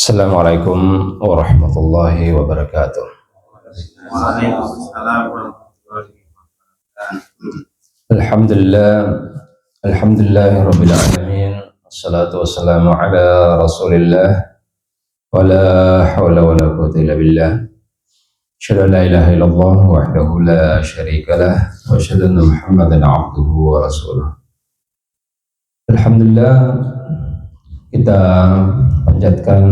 Assalamualaikum warahmatullahi wabarakatuh. Waalaikumsalam warahmatullahi wabarakatuh. Alhamdulillah, alhamdulillahirabbil alamin. Wassalatu wassalamu ala Rasulillah wa la haula wa la quwwata illa billah. Asyhadu an la ilaha illallah wahdahu la syarika lah wa asyhadu anna Muhammadan abduhu wa rasuluh. Alhamdulillah, kita panjatkan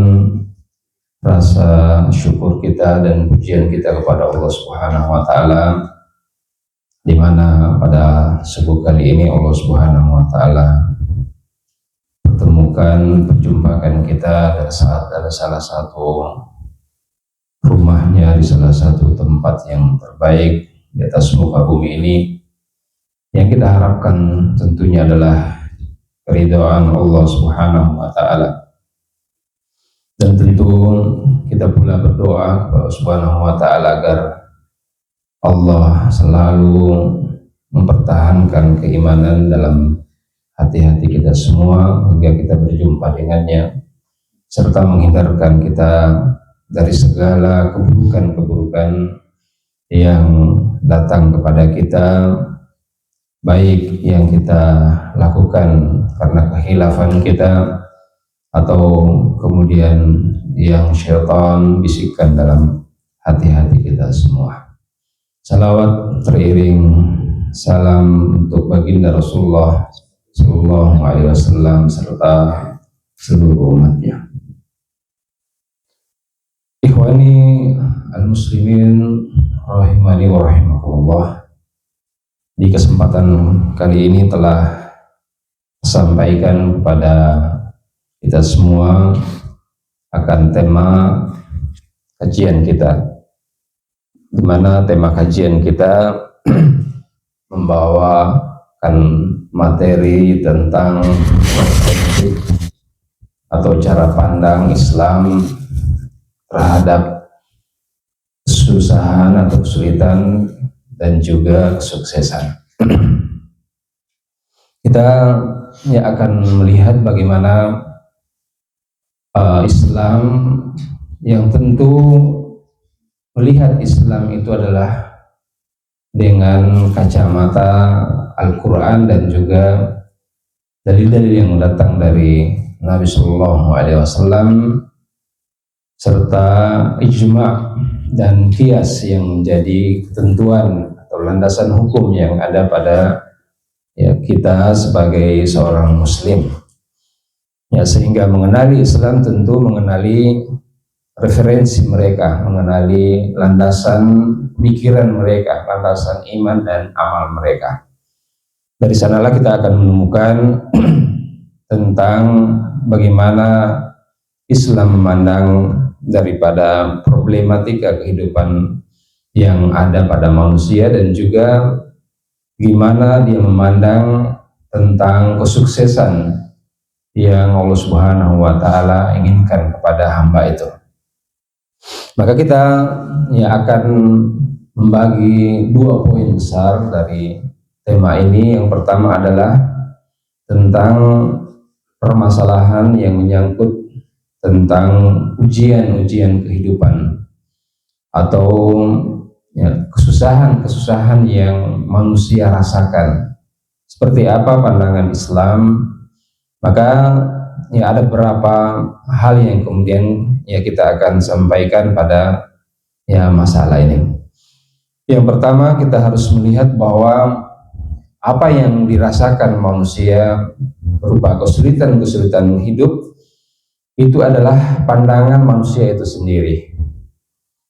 rasa syukur kita dan pujian kita kepada Allah Subhanahu wa taala, di mana pada subuh kali ini Allah Subhanahu wa taala perjumpakan kita saat ada salah satu rumahnya di salah satu tempat yang terbaik di atas muka bumi ini. Yang kita harapkan tentunya adalah keridhaan Allah Subhanahu wa taala. Dan tentu kita pula berdoa kepada Subhanahu wa taala agar Allah selalu mempertahankan keimanan dalam hati-hati kita semua hingga kita berjumpa dengannya, serta menghindarkan kita dari segala keburukan-keburukan yang datang kepada kita, baik yang kita lakukan karena kehilafan kita atau kemudian yang syaitan bisikkan dalam hati-hati kita semua. Salawat teriring salam untuk baginda Rasulullah Sallallahu Alaihi Wasallam serta seluruh umatnya. Ikhwani al-muslimin rahimani wa rahimakumullah. Di kesempatan kali ini telah sampaikan kepada kita semua akan tema kajian kita, di mana tema kajian kita membawakan materi tentang perspektif atau cara pandang Islam terhadap kesusahan atau kesulitan dan juga kesuksesan. Kita akan melihat bagaimana Islam, yang tentu melihat Islam itu adalah dengan kacamata Al-Quran dan juga dalil-dalil yang datang dari Nabi Sallallahu Alaihi Wasallam serta ijma' dan qiyas yang menjadi ketentuan atau landasan hukum yang ada pada kita sebagai seorang muslim. Sehingga mengenali Islam tentu mengenali referensi mereka, mengenali landasan pikiran mereka, landasan iman dan amal mereka. Dari sanalah kita akan menemukan tentang bagaimana Islam memandang daripada problematika kehidupan yang ada pada manusia, dan juga gimana dia memandang tentang kesuksesan yang Allah Subhanahu wa taala inginkan kepada hamba itu. Maka kita akan membagi dua poin besar dari tema ini. Yang pertama adalah tentang permasalahan yang menyangkut tentang ujian-ujian kehidupan atau kesusahan-kesusahan yang manusia rasakan. Seperti apa pandangan Islam? Maka ada beberapa hal yang kemudian kita akan sampaikan pada masalah ini. Yang pertama, kita harus melihat bahwa apa yang dirasakan manusia berupa kesulitan-kesulitan hidup itu adalah pandangan manusia itu sendiri,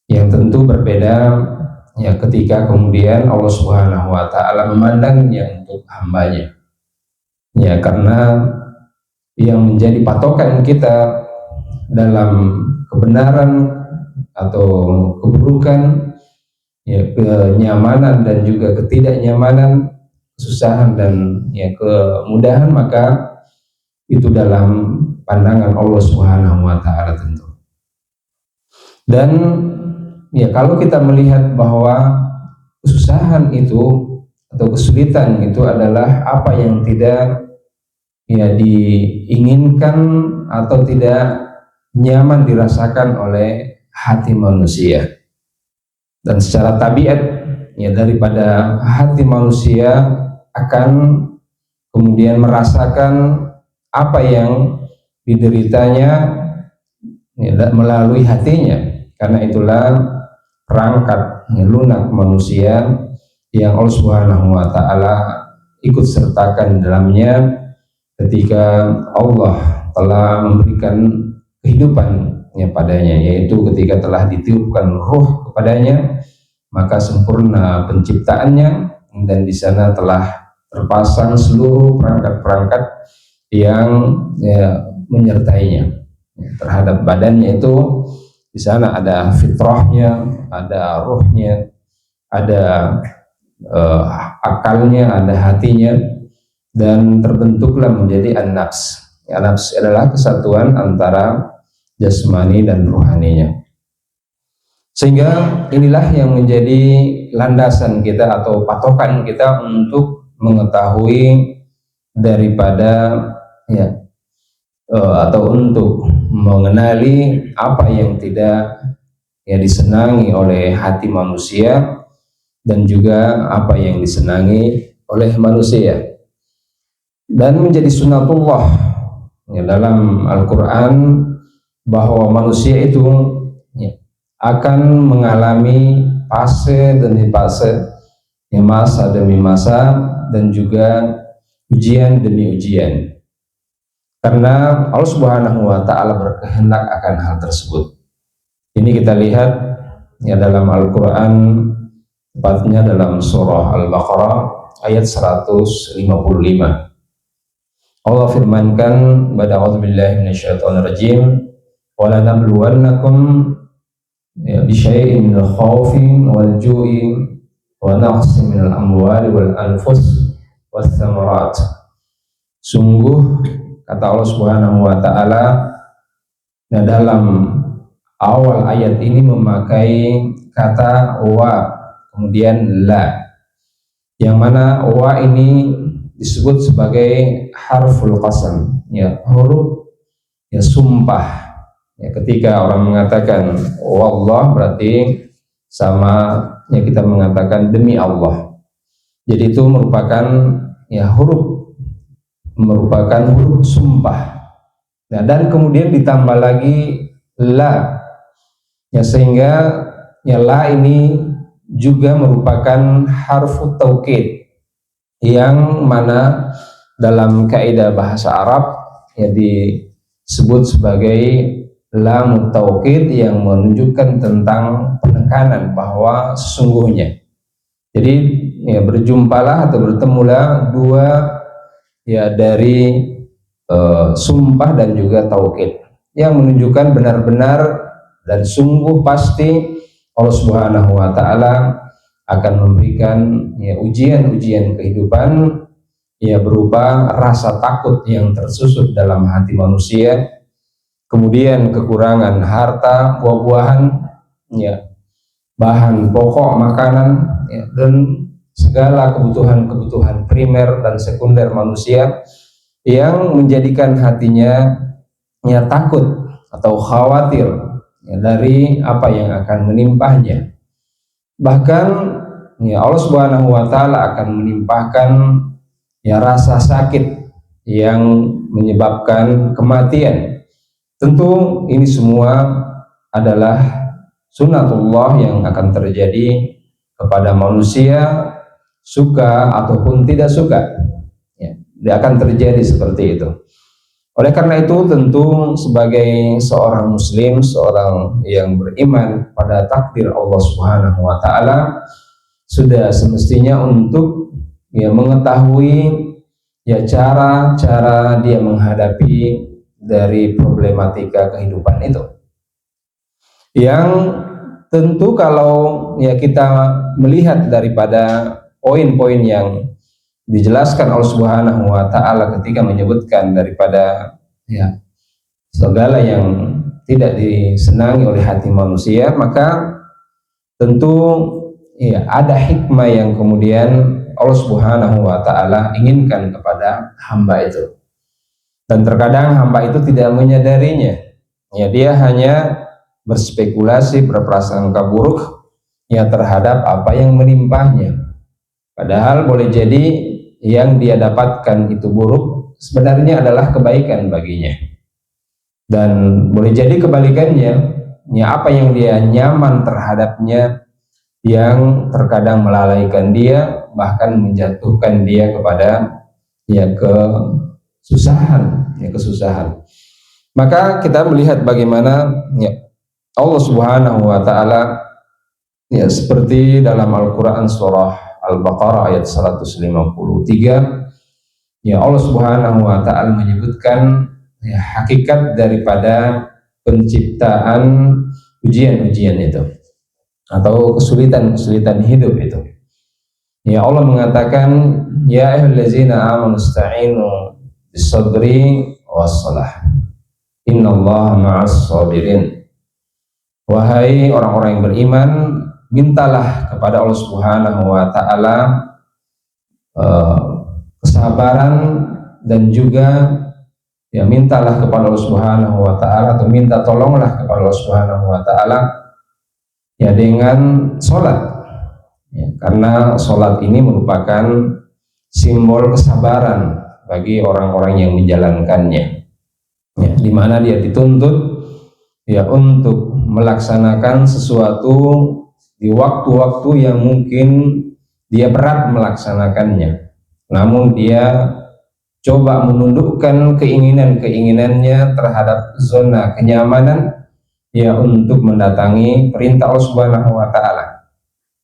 yang tentu berbeda ketika kemudian Allah Subhanahu wa taala memandangnya untuk hambanya. Karena yang menjadi patokan kita dalam kebenaran atau keburukan, kenyamanan dan juga ketidaknyamanan, kesusahan dan kemudahan, maka itu dalam pandangan Allah Subhanahu wa taala tentu. Dan kalau kita melihat bahwa kesusahan itu atau kesulitan itu adalah apa yang tidak diinginkan atau tidak nyaman dirasakan oleh hati manusia. Dan secara tabiat ya daripada hati manusia akan kemudian merasakan apa yang dideritanya ya, melalui hatinya. Karena itulah perangkat ya, lunak manusia yang Allah Subhanahu wa taala ikut sertakan dalamnya ketika Allah telah memberikan kehidupan ya padanya, yaitu ketika telah ditiupkan ruh kepadanya, maka sempurna penciptaannya, dan di sana telah terpasang seluruh perangkat-perangkat yang ya, menyertainya ya, terhadap badannya itu. Di sana ada fitrahnya, ada ruhnya, ada akalnya, ada hatinya, dan terbentuklah menjadi an-nafs. An-nafs adalah kesatuan antara jasmani dan rohaninya. Sehingga inilah yang menjadi landasan kita atau patokan kita untuk mengetahui daripada ya atau untuk mengenali apa yang tidak ya disenangi oleh hati manusia dan juga apa yang disenangi oleh manusia. Dan menjadi sunnatullah ya, dalam Al-Quran bahwa manusia itu ya, akan mengalami fase demi fase ya, masa demi masa, dan juga ujian demi ujian. Karena Allah Subhanahu wa taala berkehendak akan hal tersebut. Ini kita lihat ya dalam Al-Qur'an, tepatnya dalam surah Al-Baqarah ayat 155. Allah firmankan, ba'da a'udzubillahi minasyaitonir rajim, wa lanabluwannakum bi syai'in minal khaufi wal ju'i wa naqsin minal amwali wal anfus was thamarat. Sungguh kata Allah Subhanahu wa taala, nah dalam awal ayat ini memakai kata wa kemudian la, yang mana wa ini disebut sebagai harful qasam ya, huruf ya sumpah ya. Ketika orang mengatakan wallah berarti sama ya kita mengatakan demi Allah. Jadi itu merupakan ya merupakan huruf sumpah. Nah, dan kemudian ditambah lagi la ya, sehingga ya la ini juga merupakan harfu taukid, yang mana dalam kaidah bahasa Arab ya disebut sebagai lam taukid, yang menunjukkan tentang penekanan bahwa sesungguhnya. Jadi ya berjumpalah atau bertemulah dua ya dari sumpah dan juga taukid, yang menunjukkan benar-benar dan sungguh pasti Allah Subhanahu wa taala akan memberikan ya ujian-ujian kehidupan ya berupa rasa takut yang tersusup dalam hati manusia, kemudian kekurangan harta, buah-buahan ya, bahan pokok makanan ya, dan segala kebutuhan-kebutuhan primer dan sekunder manusia, yang menjadikan hatinya ya takut atau khawatir ya, dari apa yang akan menimpahnya. Bahkan ya Allah Subhanahu wa taala akan menimpahkan ya rasa sakit yang menyebabkan kematian. Tentu ini semua adalah sunnatullah yang akan terjadi kepada manusia, suka ataupun tidak suka ya, dia akan terjadi seperti itu. Oleh karena itu tentu sebagai seorang muslim, seorang yang beriman pada takdir Allah Subhanahu wa taala, sudah semestinya untuk ya mengetahui ya cara-cara dia menghadapi dari problematika kehidupan itu. Yang tentu kalau ya kita melihat daripada poin-poin yang dijelaskan Allah Subhanahu wa taala ketika menyebutkan daripada ya segala yang tidak disenangi oleh hati manusia, maka tentu ya ada hikmah yang kemudian Allah Subhanahu wa taala inginkan kepada hamba itu. Dan terkadang hamba itu tidak menyadarinya Ya, dia hanya berspekulasi, berprasangka buruk ya terhadap apa yang menimpahnya. Padahal boleh jadi yang dia dapatkan itu buruk sebenarnya adalah kebaikan baginya. Dan boleh jadi kebalikannya, ya apa yang dia nyaman terhadapnya yang terkadang melalaikan dia, bahkan menjatuhkan dia kepada ya kesusahan. Maka kita melihat bagaimana ya Allah Subhanahu wa taala ya seperti dalam Al-Qur'an surah Al-Baqarah ayat 153, ya Allah Subhanahu wa taala menyebutkan ya hakikat daripada penciptaan ujian-ujian itu atau kesulitan-kesulitan hidup itu. Ya Allah mengatakan, ya ayyuhallazina amanu ista'inu bis-sabri was-salah. Innallaha ma'as sabirin. Wahai orang-orang yang beriman, mintalah kepada Allah Subhanahu wa taala kesabaran dan juga ya mintalah kepada Allah Subhanahu wa taala atau minta tolonglah kepada Allah Subhanahu wa taala ya dengan sholat ya, karena sholat ini merupakan simbol kesabaran bagi orang-orang yang menjalankannya ya, di mana dia dituntut ya untuk melaksanakan sesuatu di waktu-waktu yang mungkin dia berat melaksanakannya, namun dia coba menundukkan keinginan-keinginannya terhadap zona kenyamanan ya untuk mendatangi perintah Allah Subhanahu wa taala.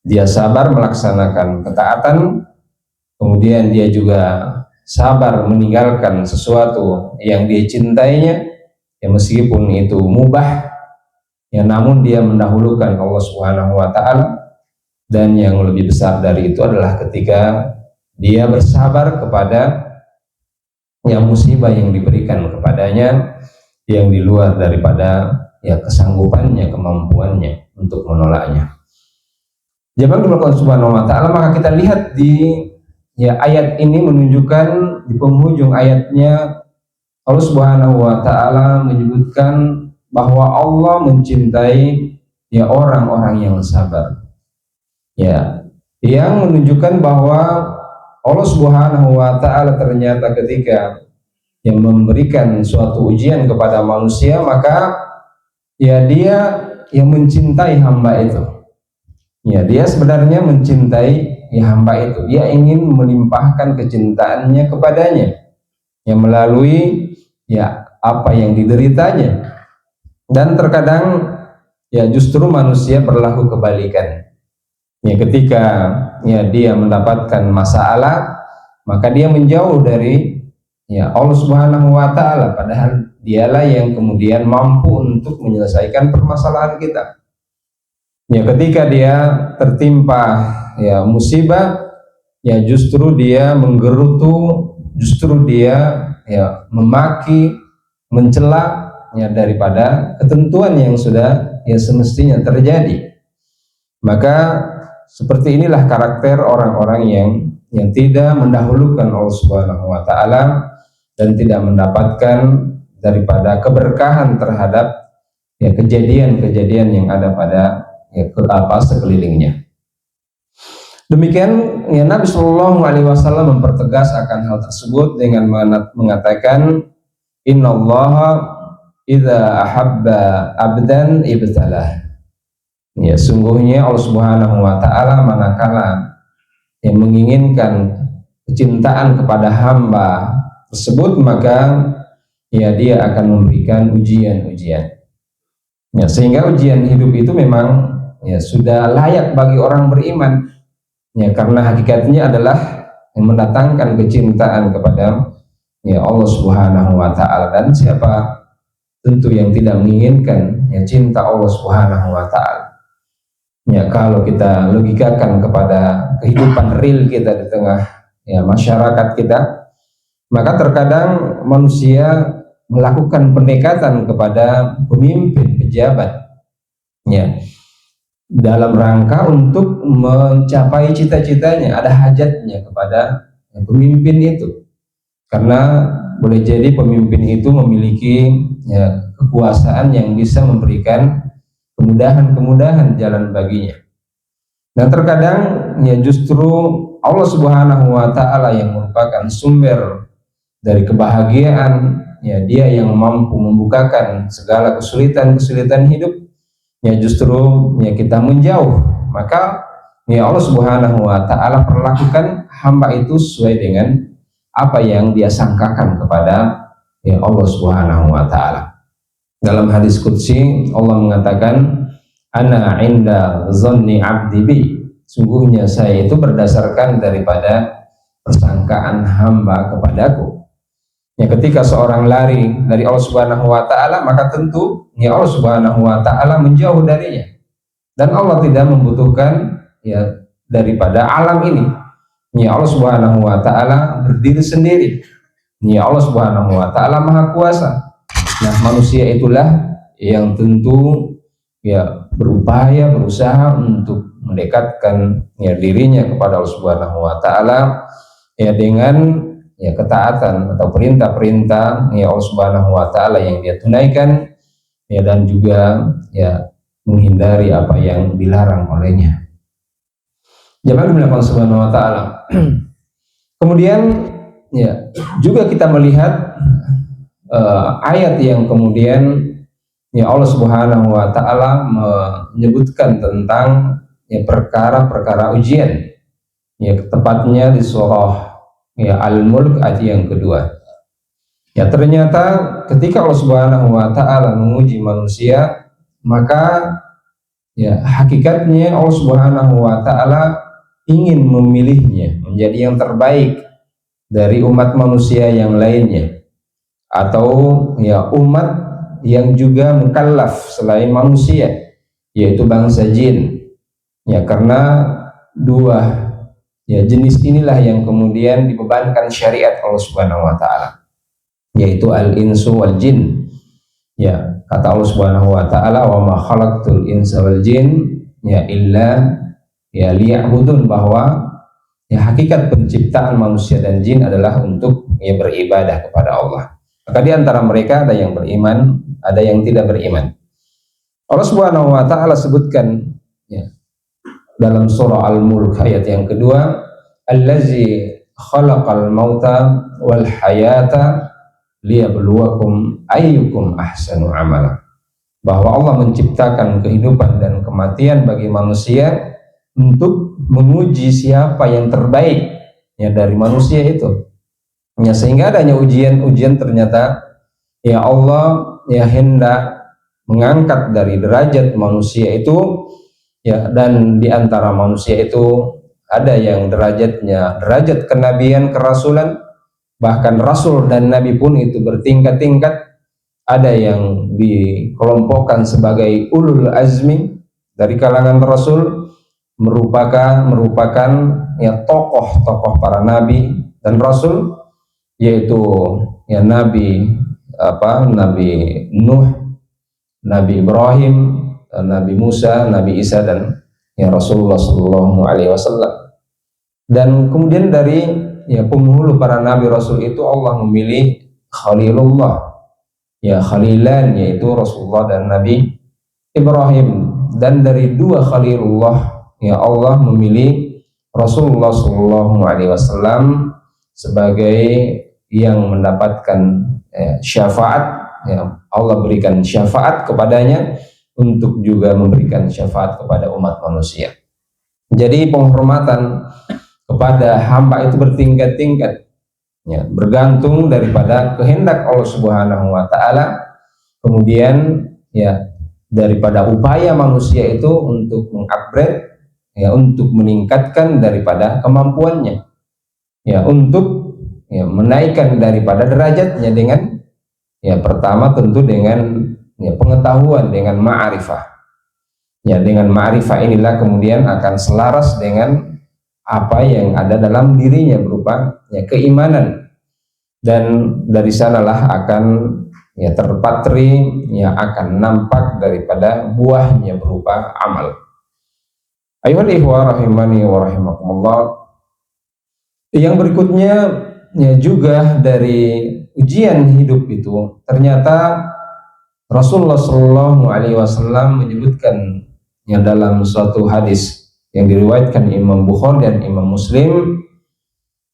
Dia sabar melaksanakan ketaatan, kemudian dia juga sabar meninggalkan sesuatu yang dia cintainya ya meskipun itu mubah ya, namun dia mendahulukan Allah Subhanahu wa taala. Dan yang lebih besar dari itu adalah ketika dia bersabar kepada yang musibah yang diberikan kepadanya yang di luar daripada ya kesanggupannya, kemampuannya untuk menolaknya. Jemaah Allah Subhanahu wa taala, maka kita lihat di ya ayat ini menunjukkan di penghujung ayatnya Allah Subhanahu wa taala menyebutkan bahwa Allah mencintai ya orang-orang yang sabar. Ya, yang menunjukkan bahwa Allah Subhanahu wa taala ternyata ketika yang memberikan suatu ujian kepada manusia, maka ya dia yang mencintai hamba itu. Ya, dia sebenarnya mencintai ya hamba itu. Dia ingin melimpahkan kecintaannya kepadanya yang melalui ya apa yang dideritanya. Dan terkadang ya justru manusia berlaku kebalikan. Ya ketika ya dia mendapatkan masalah, maka dia menjauh dari ya Allah Subhanahu wa taala, padahal dialah yang kemudian mampu untuk menyelesaikan permasalahan kita. Ya ketika dia tertimpa ya musibah, ya justru dia menggerutu, justru dia ya memaki, mencela ya daripada ketentuan yang sudah ya semestinya terjadi. Maka seperti inilah karakter orang-orang yang tidak mendahulukan Allah Subhanahu wa taala dan tidak mendapatkan daripada keberkahan terhadap ya kejadian-kejadian yang ada pada ya sekelilingnya. Demikian ya Nabi Shallallahu alaihi wasallam mempertegas akan hal tersebut dengan mengatakan, innallaha idza ahabba abdan ibtalah. Ya sungguhnya Allah Subhanahu wa taala manakala yang menginginkan kecintaan kepada hamba tersebut, maka ya dia akan memberikan ujian-ujian. Ya sehingga ujian hidup itu memang ya sudah layak bagi orang beriman. Ya karena hakikatnya adalah yang mendatangkan kecintaan kepada ya Allah Subhanahu wa taala, dan siapa tentu yang tidak menginginkan ya cinta Allah Subhanahu wa taala. Ya kalau kita logikakan kepada kehidupan real kita di tengah ya masyarakat kita, maka terkadang manusia melakukan pendekatan kepada pemimpin, pejabat ya dalam rangka untuk mencapai cita-citanya, ada hajatnya kepada ya, pemimpin itu, karena boleh jadi pemimpin itu memiliki ya kekuasaan yang bisa memberikan kemudahan-kemudahan jalan baginya. Dan terkadang ya justru Allah Subhanahu wa taala yang merupakan sumber dari kebahagiaan, ya dia yang mampu membukakan segala kesulitan-kesulitan hidup, ya justru ya kita menjauh. Maka ya Allah Subhanahu wa taala perlakukan hamba itu sesuai dengan apa yang dia sangkakan kepada ya Allah Subhanahu wa taala. Dalam hadis qudsi Allah mengatakan, ana inda zanni abdi bi, sungguhnya saya itu berdasarkan daripada persangkaan hamba kepadaku. Ya, ketika seorang lari dari Allah Subhanahu wa taala, maka tentu ya Allah Subhanahu wa taala menjauh darinya. Dan Allah tidak membutuhkan ya daripada alam ini. Ya Allah Subhanahu wa taala berdiri sendiri. Ya Allah Subhanahu wa taala Maha Kuasa. Nah, manusia itulah yang tentu ya berupaya, berusaha untuk mendekatkan ya dirinya kepada Allah Subhanahu wa taala ya dengan ya ketaatan atau perintah-perintah ya Allah Subhanahu wa taala yang dia tunaikan, ya dan juga ya menghindari apa yang dilarang olehnya. Jemaah dimulakan Allah Subhanahu wa taala. Kemudian ya juga kita melihat ayat yang kemudian ya Allah Subhanahu wa taala menyebutkan tentang ya perkara-perkara ujian. Ya tepatnya di surah ya Al-Mulk ayat yang kedua. Ya ternyata ketika Allah Subhanahu wa taala menguji manusia, maka ya hakikatnya Allah Subhanahu wa taala ingin memilihnya menjadi yang terbaik dari umat manusia yang lainnya, atau ya umat yang juga mukallaf selain manusia, yaitu bangsa jin. Ya karena dua ya jenis inilah yang kemudian dibebankan syariat Allah Subhanahu wa taala, yaitu al-insu wal jin. Ya, kata Allah Subhanahu wa taala, wa ma khalaqtul insa wal jin ya illa ya liya'budun, bahwa ya hakikat penciptaan manusia dan jin adalah untuk ya beribadah kepada Allah. Maka di antara mereka ada yang beriman, ada yang tidak beriman. Allah Subhanahu wa taala sebutkan ya dalam surah Al-Mulk ayat yang kedua, allazi khalaqal mauta wal hayata liyabluwakum ayyukum ahsanu amala, bahwa Allah menciptakan kehidupan dan kematian bagi manusia untuk menguji siapa yang terbaik ya dari manusia itu. Ya sehingga adanya ujian-ujian, ternyata ya Allah ya hendak mengangkat dari derajat manusia itu. Ya, dan di antara manusia itu ada yang derajatnya derajat kenabian, kerasulan, bahkan rasul dan nabi pun itu bertingkat-tingkat. Ada yang dikelompokkan sebagai ulul azmi dari kalangan rasul, merupakan ya tokoh-tokoh para nabi dan rasul, yaitu ya Nabi Nuh, Nabi Ibrahim, Nabi Musa, Nabi Isa, dan ya Rasulullah Shallallahu Alaihi Wasallam. Dan kemudian dari ya penghulu para nabi rasul itu Allah memilih Khalilullah, ya Khalilan, yaitu Rasulullah dan Nabi Ibrahim. Dan dari dua Khalilullah ya Allah memilih Rasulullah Shallallahu Alaihi Wasallam sebagai yang mendapatkan syafaat. Ya, Allah berikan syafaat kepadanya untuk juga memberikan syafaat kepada umat manusia. Jadi penghormatan kepada hamba itu bertingkat-tingkat, ya, bergantung daripada kehendak Allah Subhanahu wa taala, kemudian ya daripada upaya manusia itu untuk mengupgrade, ya untuk meningkatkan daripada kemampuannya, ya untuk ya menaikkan daripada derajatnya dengan ya pertama tentu dengan ya pengetahuan, dengan ma'rifah. Ya dengan ma'rifah inilah kemudian akan selaras dengan apa yang ada dalam dirinya berupa ya keimanan, dan dari sanalah akan ya terpatri, ya akan nampak daripada buahnya berupa amal. Ayuhal ihwa rahimani wa rahimakumullah. Yang berikutnya ya juga dari ujian hidup itu, ternyata Rasulullah Shallallahu Alaihi Wasallam menyebutkan yang dalam suatu hadis yang diriwayatkan Imam Bukhari dan Imam Muslim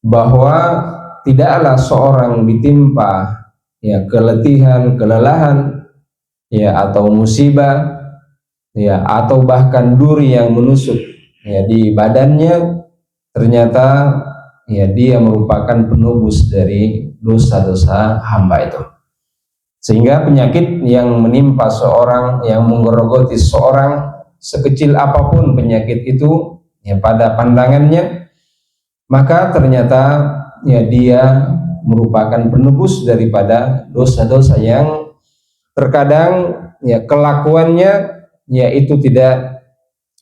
bahwa tidaklah seorang ditimpa ya keletihan, kelelahan ya atau musibah ya atau bahkan duri yang menusuk ya di badannya, ternyata ya dia merupakan penebus dari dosa-dosa hamba itu. Sehingga penyakit yang menimpa seorang, yang menggerogoti seorang, sekecil apapun penyakit itu ya pada pandangannya, maka ternyata ya dia merupakan penebus daripada dosa-dosa yang terkadang ya kelakuannya ya itu tidak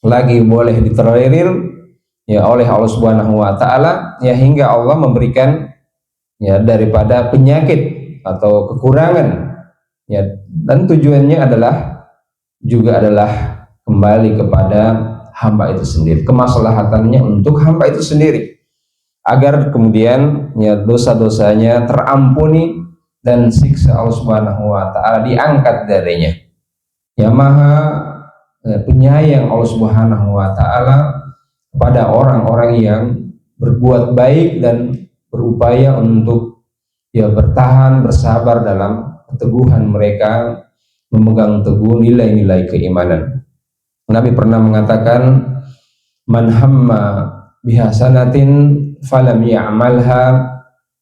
lagi boleh ditolerir ya oleh Allah Subhanahu wa taala, ya hingga Allah memberikan ya daripada penyakit atau kekurangan ya, dan tujuannya juga adalah kembali kepada hamba itu sendiri, kemaslahatannya untuk hamba itu sendiri, agar kemudian ya dosa-dosanya terampuni dan siksa Allah Subhanahu wa taala diangkat darinya. Ya maha penyayang Allah Subhanahu wa taala kepada orang-orang yang berbuat baik dan berupaya untuk ya bertahan, bersabar dalam keteguhan mereka memegang teguh nilai-nilai keimanan. Nabi pernah mengatakan, man hamma bihasanatin falam ya'malha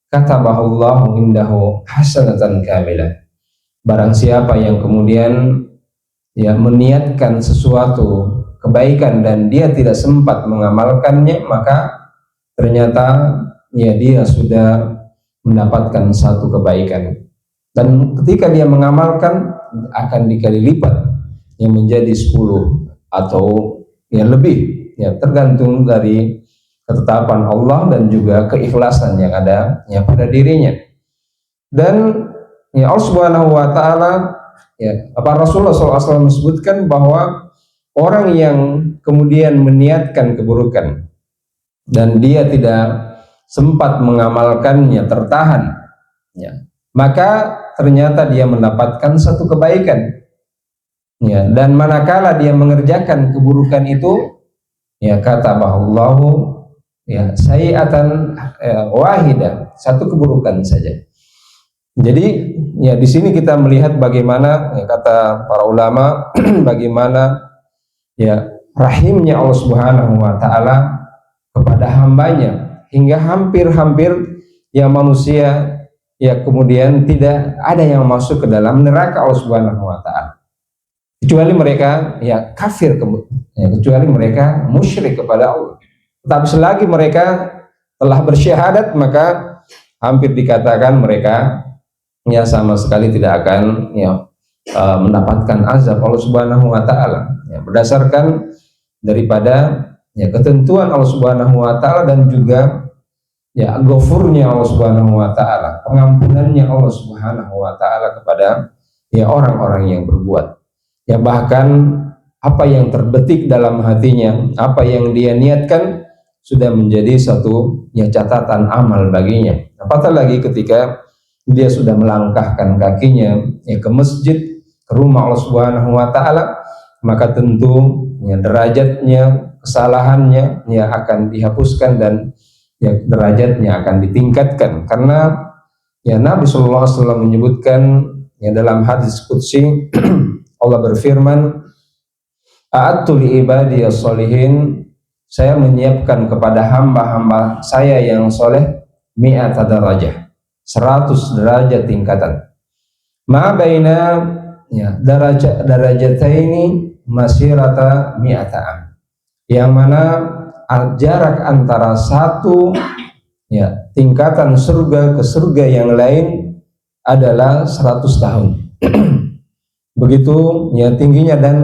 katabahullahu indahu hasanatan kamilah. Barang siapa yang kemudian ya meniatkan sesuatu kebaikan dan dia tidak sempat mengamalkannya, maka ternyata ya dia sudah mendapatkan satu kebaikan, dan ketika dia mengamalkan akan dikali lipat yang menjadi 10 atau yang lebih ya, tergantung dari ketetapan Allah dan juga keikhlasan yang ada ya pada dirinya. Dan ya Allah Subhanahu wa taala ya Rasulullah SAW menyebutkan bahwa orang yang kemudian meniatkan keburukan dan dia tidak sempat mengamalkannya, tertahan ya, maka ternyata dia mendapatkan satu kebaikan ya, dan manakala dia mengerjakan keburukan itu ya kata bahullahu ya sayi'atan wahidah, satu keburukan saja. Jadi ya di sini kita melihat bagaimana ya, kata para ulama bagaimana ya rahimnya Allah Subhanahu wa taala kepada hambanya, hingga hampir-hampir ya manusia ya kemudian tidak ada yang masuk ke dalam neraka Allah Subhanahu wa taala kecuali mereka ya kafir, ya, kecuali mereka musyrik kepada Allah. Tetapi selagi mereka telah bersyahadat, maka hampir dikatakan mereka ya sama sekali tidak akan ya mendapatkan azab Allah Subhanahu wa taala ya, berdasarkan daripada ya ketentuan Allah Subhanahu wa taala dan juga ya ghafurnya Allah Subhanahu wa taala, pengampunannya Allah Subhanahu wa taala kepada ya orang-orang yang berbuat. Ya bahkan apa yang terbetik dalam hatinya, apa yang dia niatkan sudah menjadi satu ya catatan amal baginya. Apatah lagi ketika dia sudah melangkahkan kakinya ya ke masjid, ke rumah Allah Subhanahu wa taala, maka tentu ya derajatnya, kesalahannya ya akan dihapuskan dan ya derajatnya akan ditingkatkan, karena ya Nabi sallallahu alaihi wasallam menyebutkan ya dalam hadis qudsi Allah berfirman, a'adtu li ibadiyas sholihin, saya menyiapkan kepada hamba-hamba saya yang soleh mi'ata darajah, 100 derajat tingkatan. Ma baina ya darajataini masirata mi'ata'am, yang mana jarak antara satu ya tingkatan surga ke surga yang lain adalah 100 tahun. Begitu ya tingginya dan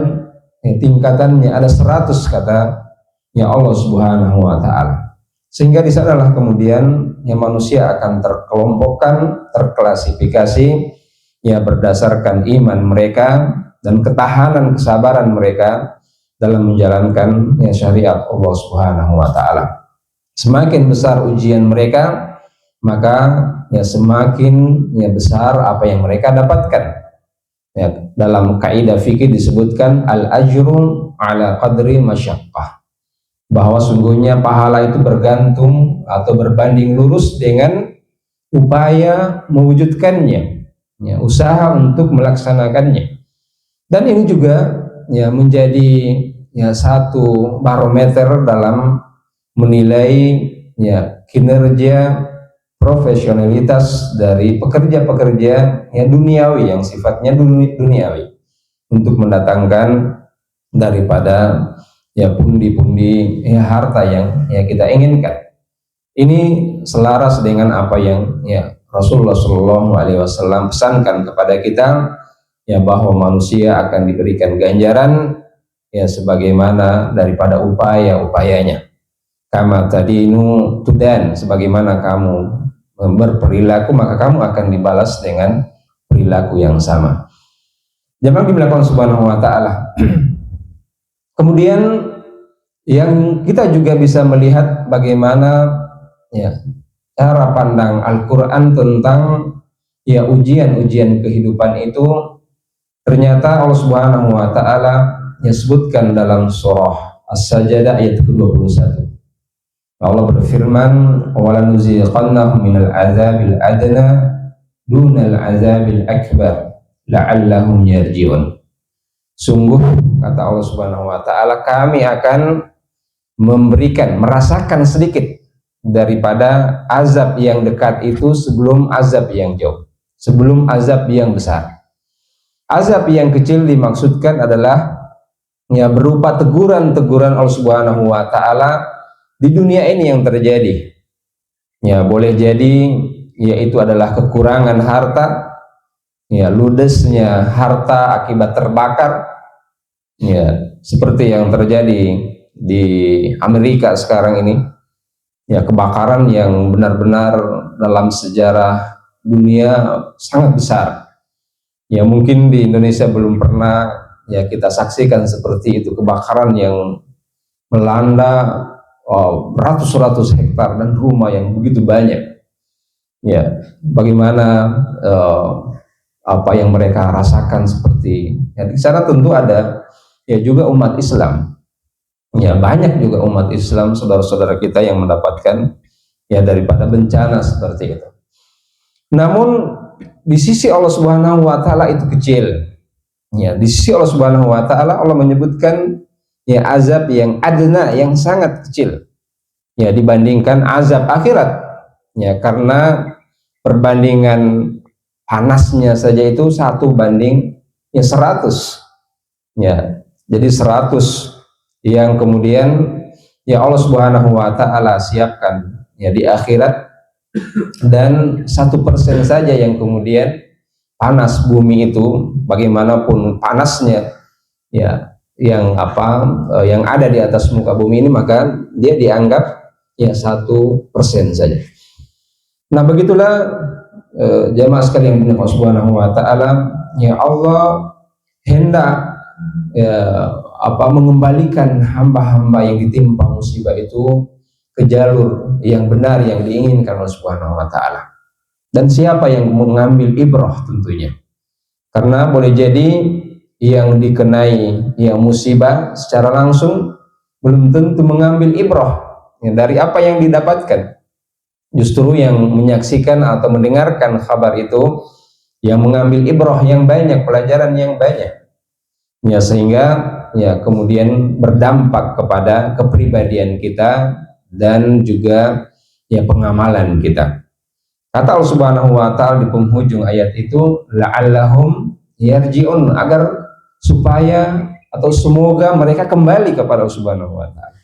ya, tingkatannya ada 100 kata ya Allah Subhanahu wa taala. Sehingga di sanalah kemudian ya manusia akan terkelompokkan, terklasifikasi ya berdasarkan iman mereka dan ketahanan kesabaran mereka dalam menjalankan ya syariat Allah Subhanahu wa taala. Semakin besar ujian mereka, maka ya semakin ya besar apa yang mereka dapatkan. Ya, dalam kaidah fikih disebutkan al-ajru ala qadri masyaqqah, bahwa sungguhnya pahala itu bergantung atau berbanding lurus dengan upaya mewujudkannya, ya, usaha untuk melaksanakannya. Dan ini juga ya menjadi ya satu barometer dalam menilai ya kinerja profesionalitas dari pekerja-pekerja yang duniawi, yang sifatnya duniawi, untuk mendatangkan daripada ya pundi-pundi ya harta yang ya kita inginkan. Ini selaras dengan apa yang ya Rasulullah Shallallahu Alaihi Wasallam pesankan kepada kita, ya, bahwa manusia akan diberikan ganjaran ya sebagaimana daripada upaya-upayanya. Kama tadinu tudan, sebagaimana kamu berperilaku maka kamu akan dibalas dengan perilaku yang sama. Jemaah dimulakan Subhanahu wa taala. Kemudian yang kita juga bisa melihat bagaimana ya cara pandang Al-Qur'an tentang ya ujian-ujian kehidupan itu. Ternyata Allah Subhanahu wa taala menyebutkan dalam surah As-Sajdah ayat ke-21. Allah berfirman, "Wala nuziqannahum minal azabil adna dunal azabil akbar la'allahum yarji'un." Sungguh, kata Allah Subhanahu wa taala, kami akan merasakan sedikit daripada azab yang dekat itu sebelum azab yang jauh, sebelum azab yang besar. Azab yang kecil dimaksudkan adalah ya berupa teguran-teguran Allah Subhanahu wa taala di dunia ini yang terjadi. Ya, boleh jadi yaitu adalah kekurangan harta, ya ludesnya harta akibat terbakar, ya seperti yang terjadi di Amerika sekarang ini, ya kebakaran yang benar-benar dalam sejarah dunia sangat besar. Ya mungkin di Indonesia belum pernah ya kita saksikan seperti itu, kebakaran yang melanda beratus-ratus hektar dan rumah yang begitu banyak. Ya, bagaimana apa yang mereka rasakan seperti ya, di sana tentu ada ya juga umat Islam. Ya, banyak juga umat Islam saudara-saudara kita yang mendapatkan ya daripada bencana seperti itu. Namun di sisi Allah Subhanahu wa taala itu kecil. Ya, di sisi Allah Subhanahu wa taala Allah menyebutkan ya azab yang adna, yang sangat kecil ya dibandingkan azab akhirat, ya karena perbandingan panasnya saja itu 1 banding ya 100, ya jadi 100 yang kemudian ya Allah Subhanahu wa taala siapkan ya di akhirat, dan 1% saja yang kemudian panas bumi itu bagaimanapun panasnya ya yang ada di atas muka bumi ini, maka dia dianggap ya 1% saja. Nah begitulah jamaah sekalian yang Allah Subhanahu wa taala, ya Allah hendak ya mengembalikan hamba-hamba yang ditimpa musibah itu ke jalur yang benar yang diinginkan Allah Subhanahu wa taala. Dan siapa yang mengambil ibrah tentunya, karena boleh jadi yang dikenai yang musibah secara langsung belum tentu mengambil ibrah ya, dari apa yang didapatkan. Justru yang menyaksikan atau mendengarkan kabar itu yang mengambil ibrah yang banyak, pelajaran yang banyak, ya sehingga ya kemudian berdampak kepada kepribadian kita dan juga ya pengamalan kita. Kata Allah Subhanahu wa taala di penghujung ayat itu, la'allahum yarji'un, agar supaya atau semoga mereka kembali kepada Allah Subhanahu wa taala.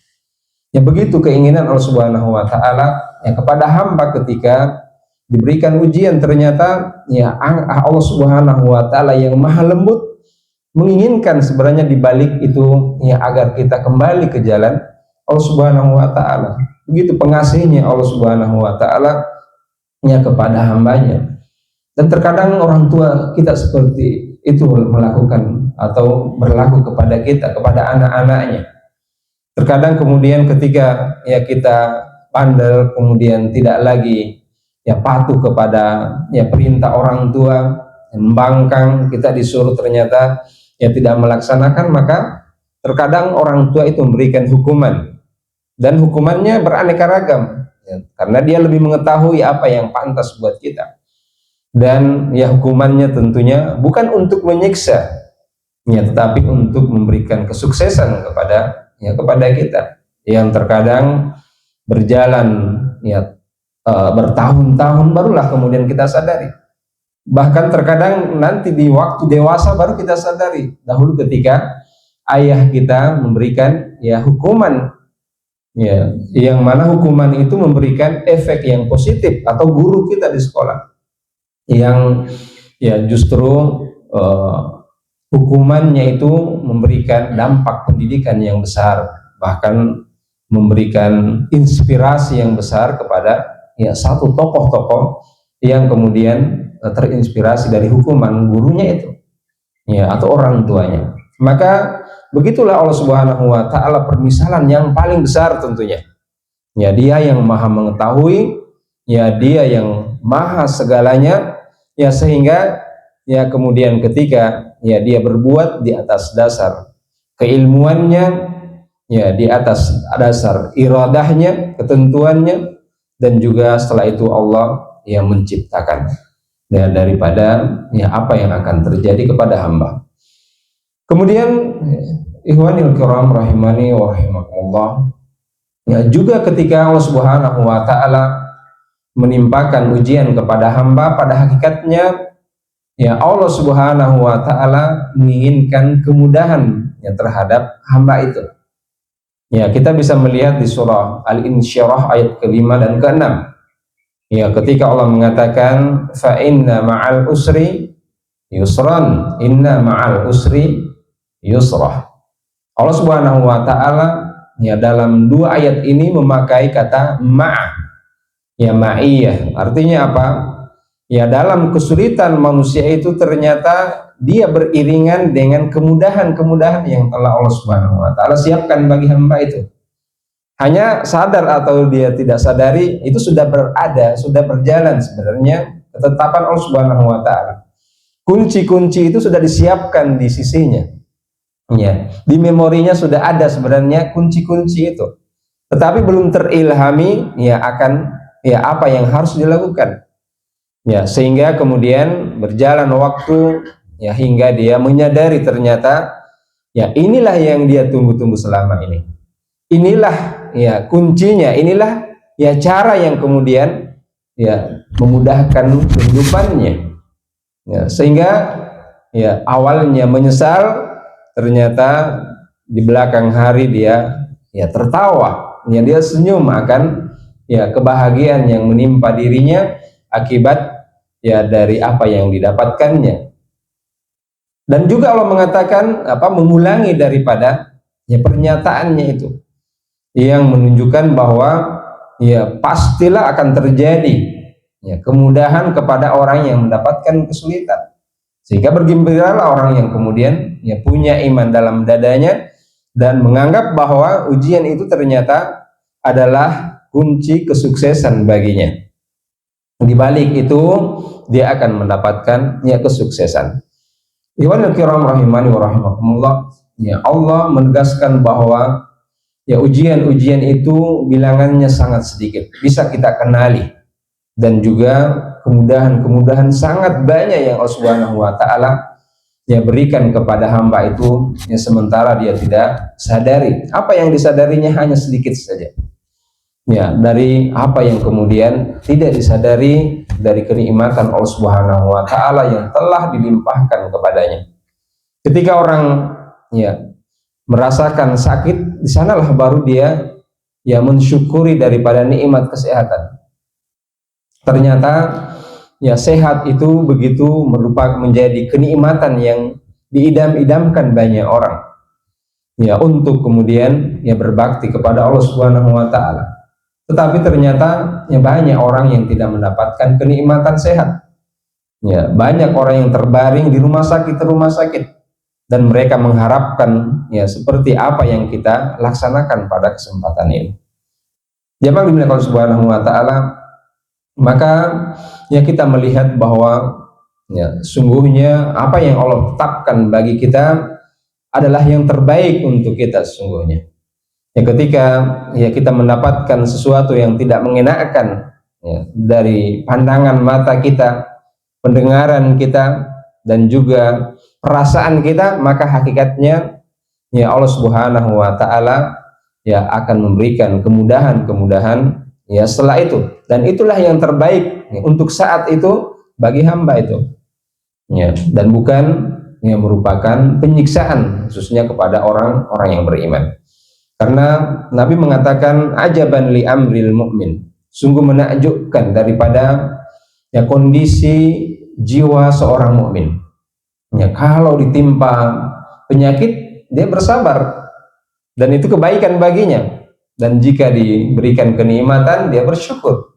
Ya begitu keinginan Allah Subhanahu wa taala ya kepada hamba ketika diberikan ujian. Ternyata ya Allah Subhanahu wa taala yang maha lembut menginginkan sebenarnya dibalik itu ya agar kita kembali ke jalan Allah Subhanahu wa taala. Begitu pengasihnya Allah Subhanahu wa taala ya kepada hambanya. Dan terkadang orang tua kita seperti itu melakukan atau berlaku kepada kita, kepada anak-anaknya. Terkadang kemudian ketika ya kita bandel, kemudian tidak lagi ya patuh kepada ya perintah orang tua, membangkang, kita disuruh ternyata ya tidak melaksanakan, maka terkadang orang tua itu memberikan hukuman, dan hukumannya beraneka ragam ya, karena dia lebih mengetahui apa yang pantas buat kita. Dan ya hukumannya tentunya bukan untuk menyiksa ya, tetapi untuk memberikan kesuksesan kepada kita, yang terkadang berjalan ya bertahun-tahun barulah kemudian kita sadari. Bahkan terkadang nanti di waktu dewasa baru kita sadari, dahulu ketika ayah kita memberikan ya hukuman ya, yang mana hukuman itu memberikan efek yang positif, atau guru kita di sekolah yang ya justru hukumannya itu memberikan dampak pendidikan yang besar, bahkan memberikan inspirasi yang besar kepada ya satu tokoh-tokoh yang kemudian terinspirasi dari hukuman gurunya itu ya, atau orang tuanya. Maka begitulah Allah Subhanahu wa taala permisalan yang paling besar tentunya. Ya, dia yang maha mengetahui, ya dia yang maha segalanya, ya sehingga ya kemudian ketika ya dia berbuat di atas dasar keilmuannya, ya di atas dasar iradahnya, ketentuannya, dan juga setelah itu Allah yang menciptakan ya daripada ya apa yang akan terjadi kepada hamba. Kemudian ikhwanil kiram rahimani wa rahimakumullah, ya juga ketika Allah Subhanahu wa taala menimpakan ujian kepada hamba, pada hakikatnya ya Allah Subhanahu wa taala menginginkan kemudahan ya terhadap hamba itu. Ya, kita bisa melihat di surah Al-Insyirah ayat ke-5 dan ke-6. Ya, ketika Allah mengatakan fa inna ma'al usri yusran, inna ma'al usri yusrah. Allah Subhanahu wa taala ya dalam dua ayat ini memakai kata ma'a, ya ma'iyah. Artinya apa? Ya dalam kesulitan manusia itu ternyata dia beriringan dengan kemudahan-kemudahan yang telah Allah Subhanahu wa taala siapkan bagi hamba itu. Hanya sadar atau dia tidak sadari, itu sudah berada, sudah berjalan sebenarnya ketetapan Allah Subhanahu wa taala. Kunci-kunci itu sudah disiapkan di sisinya. Ya, di memorinya sudah ada sebenarnya kunci-kunci itu. Tetapi belum terilhami ya akan ya apa yang harus dilakukan. Ya, sehingga kemudian berjalan waktu ya hingga dia menyadari ternyata ya inilah yang dia tunggu-tunggu selama ini. Inilah ya kuncinya, inilah ya cara yang kemudian ya memudahkan kehidupannya. Ya, sehingga ya awalnya menyesal, ternyata di belakang hari dia ya tertawa, ya dia senyum akan ya kebahagiaan yang menimpa dirinya akibat ya dari apa yang didapatkannya. Dan juga Allah mengatakan apa, mengulangi daripada ya pernyataannya itu yang menunjukkan bahwa ya pastilah akan terjadi ya kemudahan kepada orang yang mendapatkan kesulitan. Sehingga bergembiralah orang yang kemudian ya punya iman dalam dadanya dan menganggap bahwa ujian itu ternyata adalah kunci kesuksesan baginya. Di balik itu dia akan mendapatkan ya kesuksesan. Ikhwanul kiram rahimani wa rahimakumullah, ya Allah menegaskan bahwa ya ujian-ujian itu bilangannya sangat sedikit, bisa kita kenali, dan juga kemudahan-kemudahan sangat banyak yang Allah Subhanahu wa taala ya berikan kepada hamba itu ya sementara dia tidak sadari. Apa yang disadarinya hanya sedikit saja. Ya, dari apa yang kemudian tidak disadari dari kenikmatan Allah Subhanahu wa taala yang telah dilimpahkan kepadanya. Ketika orang ya merasakan sakit, di sanalah baru dia ya mensyukuri daripada nikmat kesehatan. Ternyata ya sehat itu begitu merupakan menjadi kenikmatan yang diidam-idamkan banyak orang. Ya untuk kemudian ya berbakti kepada Allah Subhanahu wa taala. Tetapi ternyata ya banyak orang yang tidak mendapatkan kenikmatan sehat. Ya, banyak orang yang terbaring di rumah sakit dan mereka mengharapkan ya seperti apa yang kita laksanakan pada kesempatan ini. Jamaah dimuliakan Allah Subhanahu wa taala, maka ya kita melihat bahwa Ya, sungguhnya apa yang Allah tetapkan bagi kita adalah yang terbaik untuk kita sesungguhnya. Ya, ketika ya kita mendapatkan sesuatu yang tidak mengenakan ya, dari pandangan mata kita, pendengaran kita, dan juga perasaan kita, maka hakikatnya ya Allah Subhanahu wa taala ya akan memberikan kemudahan-kemudahan ya setelah itu, dan itulah yang terbaik ya, untuk saat itu bagi hamba itu ya, dan bukan ya merupakan penyiksaan khususnya kepada orang-orang yang beriman. Karena Nabi mengatakan ajaban li amril mu'min, sungguh menakjubkan daripada ya kondisi jiwa seorang mukmin. Ya, kalau ditimpa penyakit dia bersabar dan itu kebaikan baginya, dan jika diberikan kenikmatan dia bersyukur.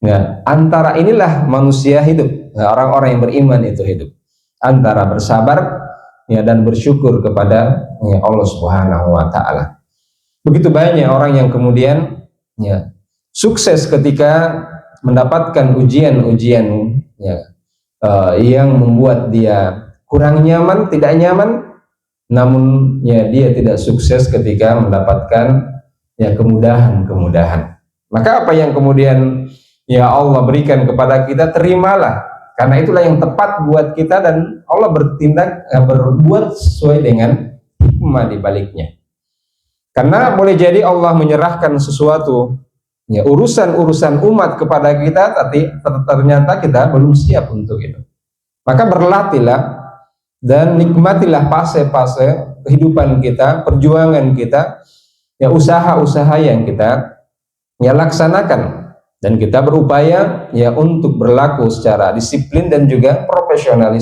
Ya, antara inilah manusia hidup, ya, orang-orang yang beriman itu hidup antara bersabar ya dan bersyukur kepada ya Allah Subhanahu wa taala. Begitu banyak orang yang kemudian ya sukses ketika mendapatkan ujian-ujian ya yang membuat dia kurang nyaman, tidak nyaman, namun ya dia tidak sukses ketika mendapatkan ya kemudahan-kemudahan. Maka apa yang kemudian ya Allah berikan kepada kita, terimalah, karena itulah yang tepat buat kita, dan Allah bertindak berbuat sesuai dengan hikmah di baliknya. Karena boleh jadi Allah menyerahkan sesuatu ya urusan-urusan umat kepada kita, tapi ternyata kita belum siap untuk itu. Maka berlatihlah dan nikmatilah fase-fase kehidupan kita, perjuangan kita, ya usaha-usaha yang kita ya laksanakan, dan kita berupaya ya untuk berlaku secara disiplin dan juga profesional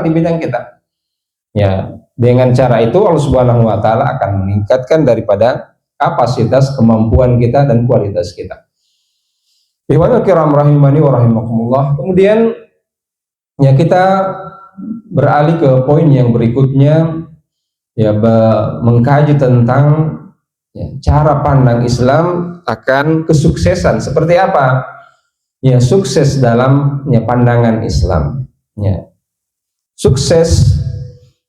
di bidang kita. Ya, dengan cara itu Allah Subhanahu wa taala akan meningkatkan daripada kapasitas, kemampuan kita dan kualitas kita. Ikhwanul kiram rahimani wa rahimakumullah. Kemudian ya kita beralih ke poin yang berikutnya, ya mengkaji tentang ya, cara pandang Islam akan kesuksesan. Seperti apa ya sukses dalam ya pandangan Islam. Ya, sukses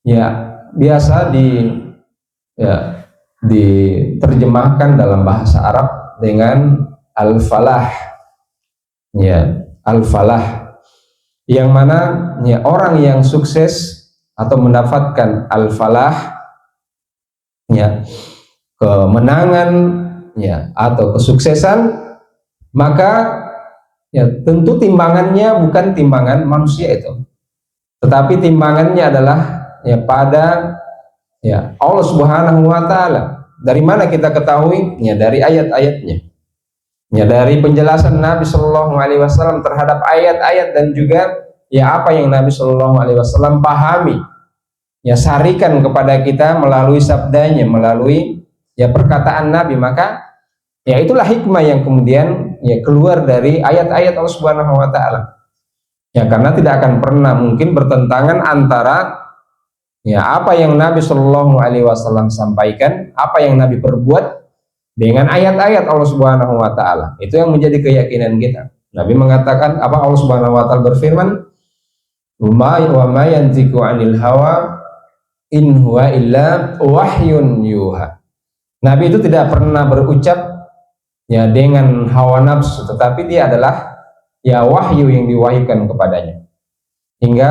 ya biasa diterjemahkan dalam bahasa Arab dengan al-falah. Ya, al-falah, yang mana ya orang yang sukses atau mendapatkan al-falah ya kemenangan ya atau kesuksesan, maka ya tentu timbangannya bukan timbangan manusia itu, tetapi timbangannya adalah ya pada ya Allah Subhanahu wa taala. Dari mana kita ketahui? Ya dari ayat-ayatnya. Ya dari penjelasan Nabi Shallallahu alaihi wasallam terhadap ayat-ayat, dan juga ya apa yang Nabi Shallallahu alaihi wasallam pahami. Ya sarikan kepada kita melalui sabdanya, melalui ya perkataan Nabi. Maka ya itulah hikmah yang kemudian ya keluar dari ayat-ayat Allah Subhanahu wa taala. Ya karena tidak akan pernah mungkin bertentangan antara ya apa yang Nabi Shallallahu alaihi wasallam sampaikan, apa yang Nabi perbuat dengan ayat-ayat Allah Subhanahu wa taala. Itu yang menjadi keyakinan kita. Nabi mengatakan apa, Allah Subhanahu wa taala berfirman, "Wa ma yantiqu 'anil hawa in huwa illa wahyun yuha." Nabi itu tidak pernah berucap ya dengan hawa nafsu, tetapi dia adalah ya wahyu yang diwahyukan kepadanya. Hingga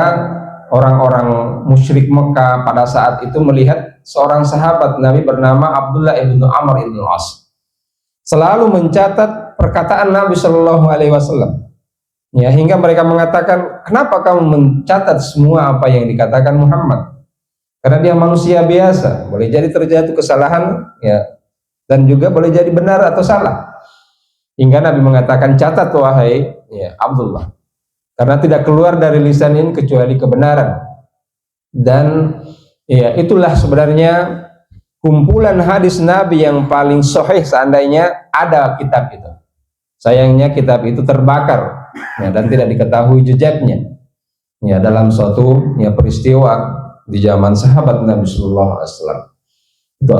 orang-orang musyrik Mekah pada saat itu melihat seorang sahabat Nabi bernama Abdullah ibnu Amr ibnu As selalu mencatat perkataan Nabi Shallallahu alaihi wasallam. Ya, hingga mereka mengatakan, kenapa kamu mencatat semua apa yang dikatakan Muhammad? Karena dia manusia biasa, boleh jadi terjadi kesalahan ya, dan juga boleh jadi benar atau salah. Hingga Nabi mengatakan, catat wahai ya Abdullah, karena tidak keluar dari lisan ini kecuali kebenaran. Dan ya itulah sebenarnya kumpulan hadis Nabi yang paling sahih seandainya ada kitab itu. Sayangnya kitab itu terbakar ya, dan tidak diketahui jejaknya ya dalam suatu ya peristiwa di zaman sahabat Nabi Sallallahu Alaihi Wasallam. Itu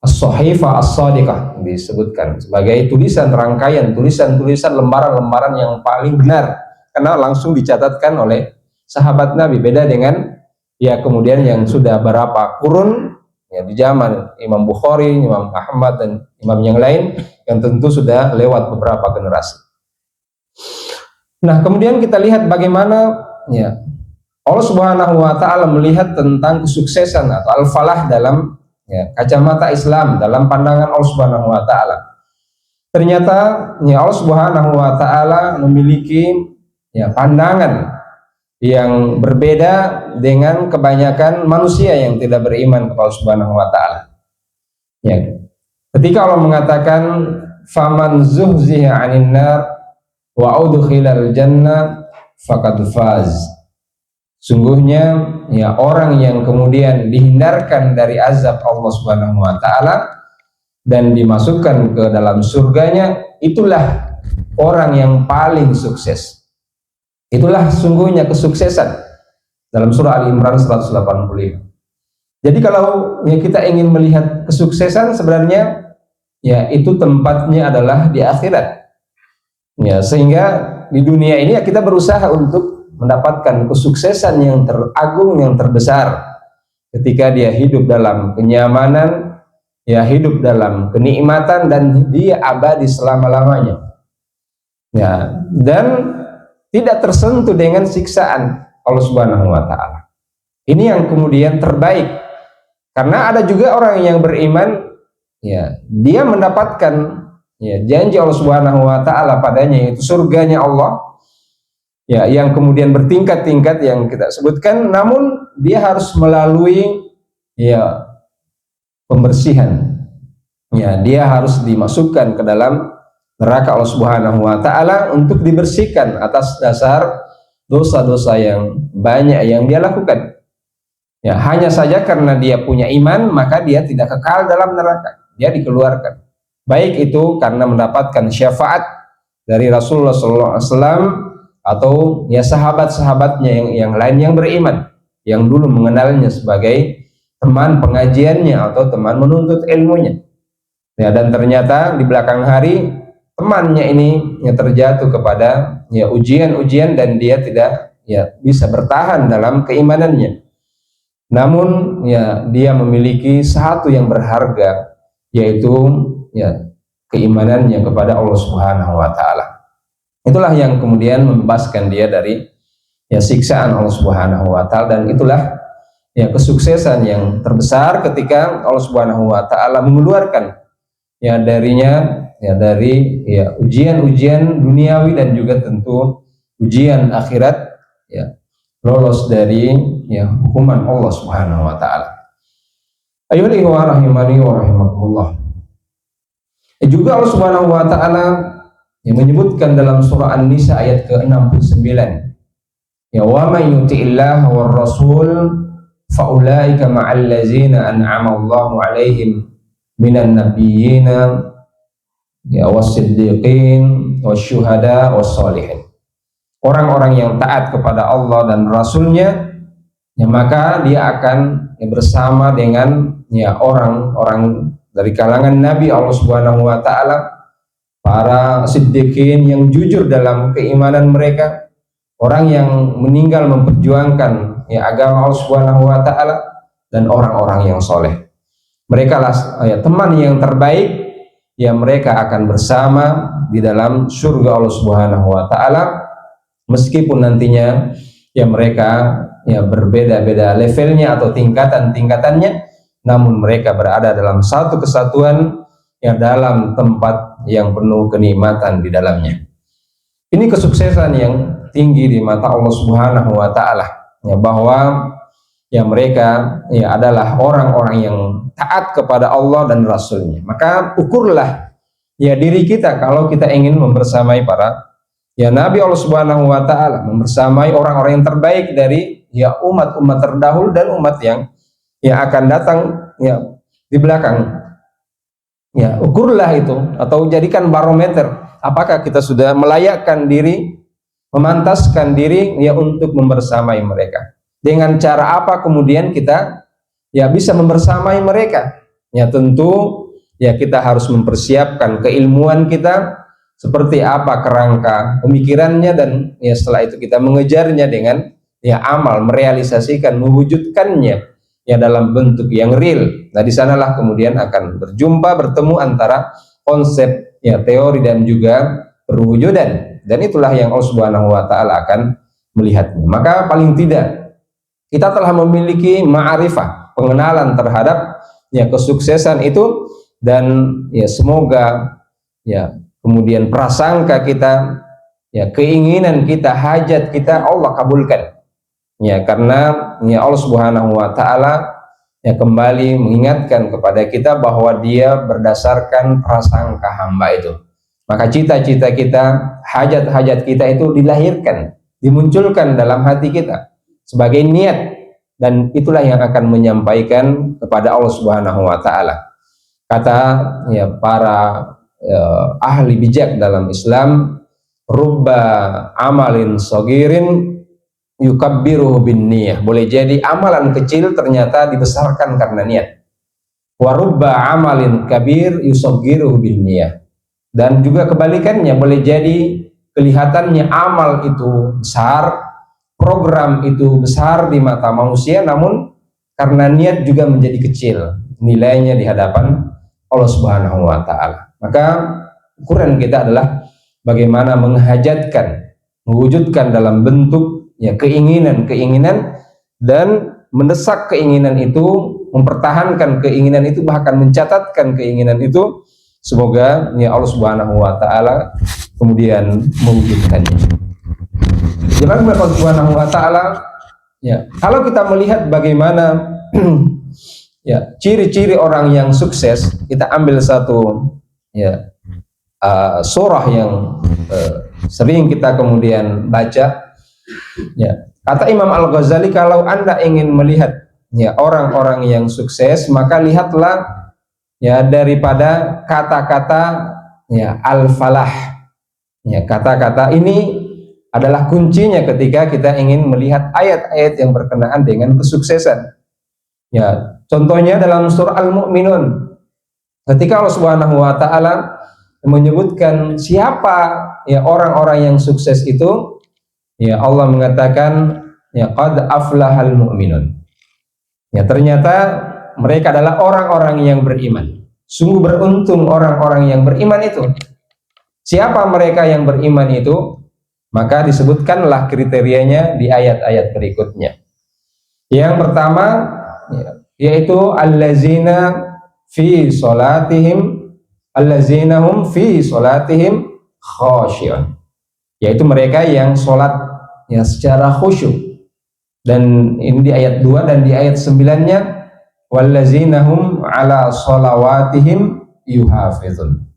as-sahifah as-sadiqah disebutkan sebagai tulisan rangkaian tulisan-tulisan lembaran-lembaran yang paling benar karena langsung dicatatkan oleh sahabat Nabi. Beda dengan ya kemudian yang sudah berapa kurun ya di zaman Imam Bukhari, Imam Ahmad dan imam yang lain yang tentu sudah lewat beberapa generasi. Nah, kemudian kita lihat bagaimana ya Allah Subhanahu wa taala melihat tentang kesuksesan atau al-falah dalam ya, kacamata Islam, dalam pandangan Allah Subhanahu wa taala. Ternyata ya Allah Subhanahu wa taala memiliki ya pandangan yang berbeda dengan kebanyakan manusia yang tidak beriman kepada Allah Subhanahu wa taala. Ya. Ketika Allah mengatakan faman zuhziha 'anil nar wa udkhilal jannah faqad faz. Sungguhnya ya orang yang kemudian dihindarkan dari azab Allah Subhanahu wa taala dan dimasukkan ke dalam surganya, itulah orang yang paling sukses. Itulah sungguhnya kesuksesan dalam surah Ali Imran 185. Jadi kalau ya kita ingin melihat kesuksesan sebenarnya ya itu tempatnya adalah di akhirat. Ya, sehingga di dunia ini ya kita berusaha untuk mendapatkan kesuksesan yang teragung, yang terbesar ketika dia hidup dalam kenyamanan, ya hidup dalam kenikmatan dan dia abadi selama-lamanya. Ya, dan tidak tersentuh dengan siksaan Allah Subhanahu wa taala. Ini yang kemudian terbaik. Karena ada juga orang yang beriman ya, dia mendapatkan ya janji Allah Subhanahu wa taala padanya, yaitu surganya Allah ya, yang kemudian bertingkat-tingkat yang kita sebutkan, namun dia harus melalui ya pembersihan. Ya, dia harus dimasukkan ke dalam neraka Allah Subhanahu wa taala untuk dibersihkan atas dasar dosa-dosa yang banyak yang dia lakukan. Ya, hanya saja karena dia punya iman, maka dia tidak kekal dalam neraka. Dia dikeluarkan. Baik itu karena mendapatkan syafaat dari Rasulullah SAW atau ya sahabat-sahabatnya yang lain yang beriman, yang dulu mengenalnya sebagai teman pengajiannya atau teman menuntut ilmunya. Ya, dan ternyata di belakang hari temannya ini yang terjatuh kepada ya ujian-ujian dan dia tidak ya bisa bertahan dalam keimanannya. Namun ya dia memiliki satu yang berharga, yaitu ya keimanannya kepada Allah Subhanahu wa taala. Itulah yang kemudian membebaskan dia dari ya siksaan Allah Subhanahu wa taala, dan itulah ya kesuksesan yang terbesar ketika Allah Subhanahu wa taala mengeluarkan ya darinya ya dari ya ujian-ujian duniawi dan juga tentu ujian akhirat, ya lolos dari ya hukuman Allah Subhanahu wa taala. Ayyuhal ikhwah rahimani wa rahimakumullah. Juga Allah Subhanahu wa taala yang menyebutkan dalam surah An-Nisa ayat ke-69. Ya wa may yuti'illah war rasul fa ulaika ma'al ladzina an'ama Allahu 'alaihim minan nabiyyina ya was-siddiqin wasyuhada was-sholihin. Orang-orang yang taat kepada Allah dan Rasulnya, ya maka dia akan ya, bersama dengan ya orang-orang dari kalangan Nabi Allah Subhanahu wa taala, para siddiqin yang jujur dalam keimanan mereka, orang yang meninggal memperjuangkan ya agama Allah Subhanahu wa taala, dan orang-orang yang soleh. Mereka lah ya, teman yang terbaik, ya mereka akan bersama di dalam surga Allah Subhanahu wa taala. Meskipun nantinya ya mereka ya berbeda-beda levelnya atau tingkatan-tingkatannya, namun mereka berada dalam satu kesatuan yang dalam tempat yang penuh kenikmatan di dalamnya. Ini kesuksesan yang tinggi di mata Allah Subhanahu wa taala, ya bahwa ya mereka ya adalah orang-orang yang taat kepada Allah dan Rasulnya. Maka ukurlah ya diri kita kalau kita ingin membersamai para ya Nabi Allah Subhanahu wa taala, membersamai orang-orang yang terbaik dari ya umat-umat terdahulu dan umat yang akan datang ya di belakang. Ya, ukurlah itu atau jadikan barometer apakah kita sudah melayakkan diri, memantaskan diri ya untuk membersamai mereka. Dengan cara apa kemudian kita ya bisa membersamai mereka? Ya tentu ya kita harus mempersiapkan keilmuan kita seperti apa kerangka pemikirannya, dan ya setelah itu kita mengejarnya dengan ya amal, merealisasikan, mewujudkannya ya dalam bentuk yang real. Nah, di sanalah kemudian akan bertemu antara konsep ya teori dan juga perwujudan, dan itulah yang Allah Subhanahu wa taala akan melihatnya. Maka paling tidak kita telah memiliki ma'rifah, pengenalan terhadap ya kesuksesan itu, dan ya semoga ya kemudian prasangka kita, ya keinginan kita, hajat kita Allah kabulkan. Ya, karena ya Allah Subhanahu wa taala ya kembali mengingatkan kepada kita bahwa Dia berdasarkan prasangka hamba itu. Maka cita-cita kita, hajat-hajat kita itu dilahirkan, dimunculkan dalam hati kita sebagai niat, dan itulah yang akan menyampaikan kepada Allah Subhanahu wa taala. Kata ya para ahli bijak dalam Islam, rubba amalin sogirin yukabbiruhu bin niyah. Boleh jadi amalan kecil ternyata dibesarkan karena niat. Wa rubba amalin kabir yusaggiruhu bin niyah. Dan juga kebalikannya, boleh jadi kelihatannya amal itu besar, program itu besar di mata manusia, namun karena niat juga menjadi kecil nilainya di hadapan Allah Subhanahu wa taala. Maka ukuran kita adalah bagaimana menghajatkan, mewujudkan dalam bentuk ya keinginan-keinginan, dan mendesak keinginan itu, mempertahankan keinginan itu, bahkan mencatatkan keinginan itu. Semoga ya Allah Subhanahu wa taala kemudian mewujudkannya. Jangan Allah Subhanahu wa taala ya, kalau kita melihat bagaimana ya ciri-ciri orang yang sukses, kita ambil satu ya surah yang sering kita kemudian baca ya. Kata Imam Al-Ghazali, kalau Anda ingin melihat ya orang-orang yang sukses, maka lihatlah ya daripada kata-kata ya al-falah. Ya, kata-kata ini adalah kuncinya ketika kita ingin melihat ayat-ayat yang berkenaan dengan kesuksesan. Ya, contohnya dalam surah Al-Mu'minun, ketika Allah Subhanahu wa taala menyebutkan siapa ya orang-orang yang sukses itu, ya Allah mengatakan ya qad aflahal mu'minun. Ya, ternyata mereka adalah orang-orang yang beriman. Sungguh beruntung orang-orang yang beriman itu. Siapa mereka yang beriman itu? Maka disebutkanlah kriterianya di ayat-ayat berikutnya. Yang pertama yaitu allazina fi salatihim allazinahum fi salatihim khashi'un, yaitu mereka yang sholat ya secara khusyuk. Dan ini di ayat 2, dan di ayat 9-nya wallazinahum ala sholawatihim yuhafizun,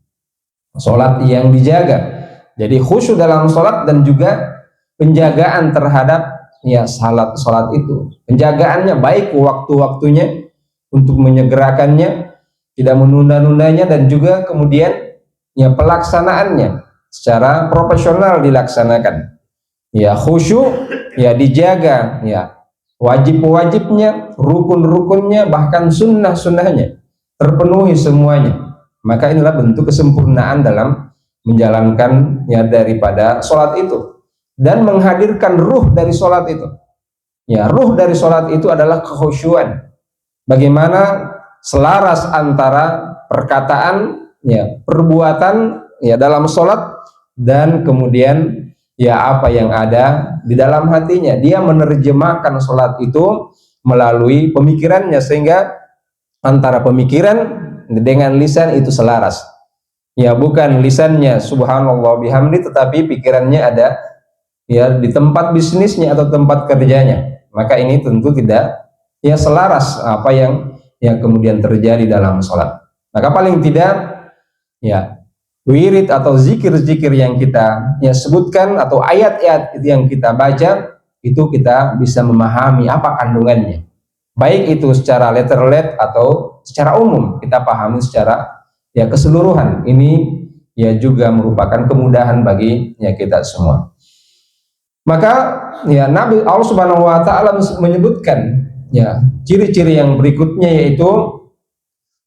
sholat yang dijaga. Jadi khusyuk dalam sholat, dan juga penjagaan terhadap ya sholat itu, penjagaannya baik waktu-waktunya untuk menyegerakannya, tidak menunda-nundanya, dan juga kemudian ya pelaksanaannya secara profesional dilaksanakan. Ya khusyuk ya dijaga, ya wajib-wajibnya, rukun-rukunnya, bahkan sunnah-sunnahnya terpenuhi semuanya. Maka inilah bentuk kesempurnaan dalam menjalankan ya daripada sholat itu, dan menghadirkan ruh dari sholat itu. Ya, ruh dari sholat itu adalah kekhusyuan. Bagaimana selaras antara perkataan, ya perbuatan ya dalam sholat, dan kemudian ya apa yang ada di dalam hatinya. Dia menerjemahkan sholat itu melalui pemikirannya, sehingga antara pemikiran dengan lisan itu selaras. Ya, bukan lisannya subhanallah bihamdi, tetapi pikirannya ada ya di tempat bisnisnya atau tempat kerjanya. Maka ini tentu tidak ya selaras apa yang kemudian terjadi dalam sholat. Maka paling tidak ya wirid atau zikir-zikir yang kita ya sebutkan, atau ayat-ayat yang kita baca, itu kita bisa memahami apa kandungannya, baik itu secara letter-let atau secara umum kita pahami secara ya keseluruhan. Ini ya juga merupakan kemudahan bagi ya kita semua. Maka ya Nabi Allah Subhanahu wa taala menyebutkan ya ciri-ciri yang berikutnya, yaitu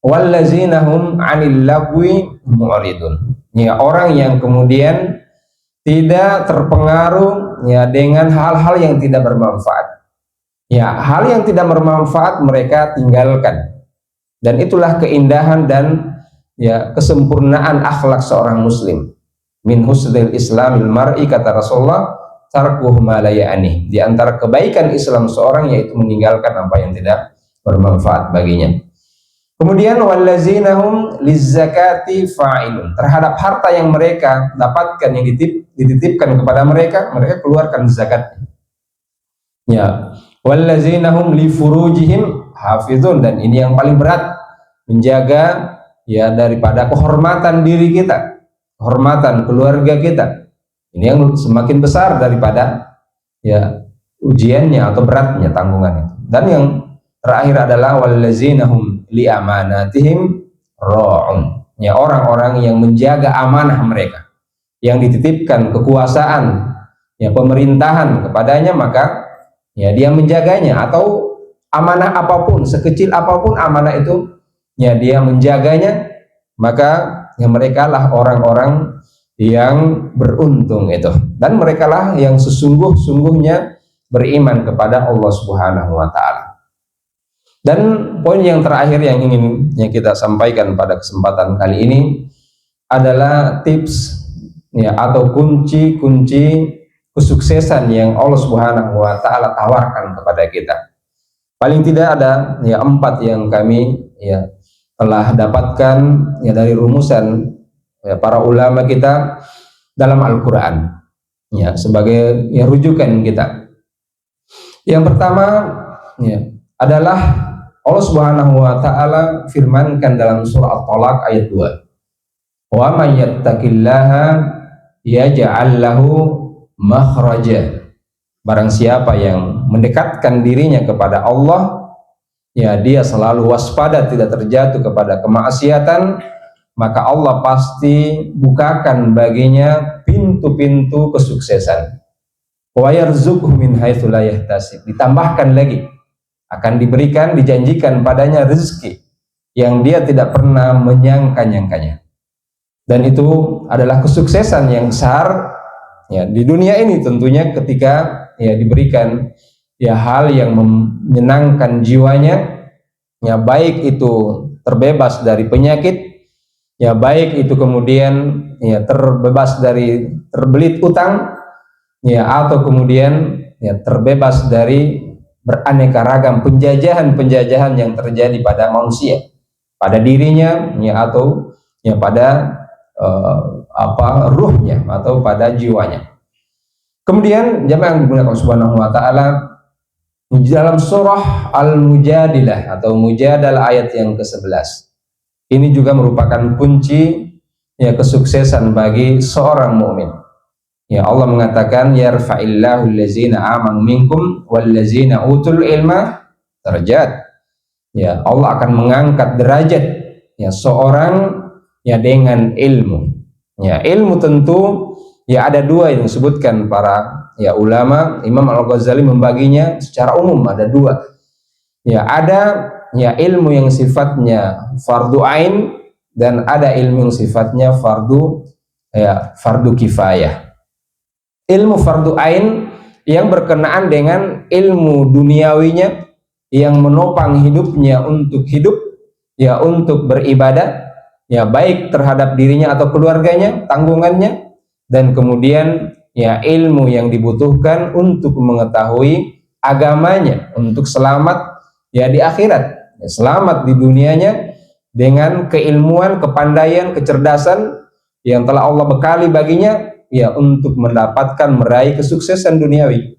wallazina hum 'anil lagwi mu'ridun. Ya, orang yang kemudian tidak terpengaruh ya dengan hal-hal yang tidak bermanfaat. Ya, hal yang tidak bermanfaat mereka tinggalkan. Dan itulah keindahan dan ya kesempurnaan akhlak seorang muslim. Min husnil islamil mar'i, kata Rasulullah, tarkuhu ma la ya'ni. Di antara kebaikan Islam seorang yaitu meninggalkan apa yang tidak bermanfaat baginya. Kemudian wallazina hum lizzakati fa'ilun. Terhadap harta yang mereka dapatkan, yang dititipkan kepada mereka, mereka keluarkan zakatnya. Ya, wallazina hum li furujihim hafizun. Dan ini yang paling berat, menjaga ya daripada kehormatan diri kita, kehormatan keluarga kita. Ini yang semakin besar daripada ya ujiannya atau beratnya tanggungan itu. Dan yang terakhir adalah wallazina hum li amanatihim ra'un. Ya, orang-orang yang menjaga amanah mereka, yang dititipkan kekuasaan ya pemerintahan kepadanya, maka ya dia menjaganya, atau amanah apapun, sekecil apapun amanah itu ya dia menjaganya, maka ya mereka lah orang-orang yang beruntung itu, dan mereka lah yang sesungguh-sungguhnya beriman kepada Allah Subhanahu wa taala. Dan poin yang terakhir yang ingin kita sampaikan pada kesempatan kali ini adalah tips ya atau kunci-kunci kesuksesan yang Allah Subhanahu wa taala tawarkan kepada kita. Paling tidak ada ya 4 yang kami ya telah dapatkan ya dari rumusan ya para ulama kita dalam Al-Qur'an ya sebagai ya rujukan kita. Yang pertama ya adalah Allah Subhanahu wa taala firmankan dalam surah At-Talaq ayat 2. Wa may yattaqillaha yaj'al lahu makhraja. Barang siapa yang mendekatkan dirinya kepada Allah, ya dia selalu waspada tidak terjatuh kepada kemaksiatan, maka Allah pasti bukakan baginya pintu-pintu kesuksesan. Wa yarzuqhu min haitsu la yahtasib. Ditambahkan lagi, akan diberikan, dijanjikan padanya rezeki yang dia tidak pernah menyangka-nyangkanya. Dan itu adalah kesuksesan yang besar ya di dunia ini tentunya, ketika ya diberikan ya hal yang menyenangkan jiwanya, ya baik itu terbebas dari penyakit, ya baik itu kemudian ya terbebas dari terbelit utang, ya atau kemudian ya terbebas dari beraneka ragam penjajahan yang terjadi pada manusia, pada dirinya ya atau ya pada ruhnya atau pada jiwanya. Kemudian jemaah yang dimuliakan Subhanahu wa taala, di dalam surah Al-Mujadilah atau Mujadalah ayat yang ke-11, ini juga merupakan kunci ya kesuksesan bagi seorang mukmin. Ya, Allah mengatakan yarfa'illahu allazina amanu minkum wallazina utul ilma darajat. Ya, Allah akan mengangkat derajat ya seorang ya dengan ilmu. Ya, ilmu tentu ya ada 2 yang disebutkan para ya ulama. Imam Al-Ghazali membaginya secara umum ada 2. Ya, ada ya ilmu yang sifatnya fardu ain, dan ada ilmu yang sifatnya fardu kifayah. Ilmu fardu ain yang berkenaan dengan ilmu duniawinya yang menopang hidupnya untuk hidup ya untuk beribadah ya baik terhadap dirinya atau keluarganya, tanggungannya, dan kemudian ya ilmu yang dibutuhkan untuk mengetahui agamanya, untuk selamat ya di akhirat, ya, selamat di dunianya dengan keilmuan, kepandaian, kecerdasan yang telah Allah bekali baginya ya untuk mendapatkan meraih kesuksesan duniawi,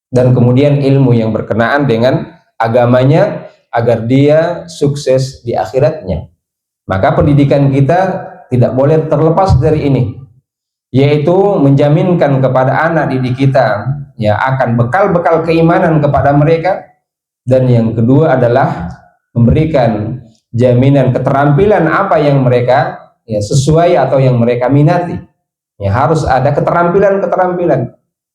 dan kemudian ilmu yang berkenaan dengan agamanya agar dia sukses di akhiratnya. Maka pendidikan kita tidak boleh terlepas dari ini, yaitu menjaminkan kepada anak didik kita ya akan bekal-bekal keimanan kepada mereka, dan yang kedua adalah memberikan jaminan keterampilan apa yang mereka ya sesuai atau yang mereka minati. Ya, harus ada keterampilan,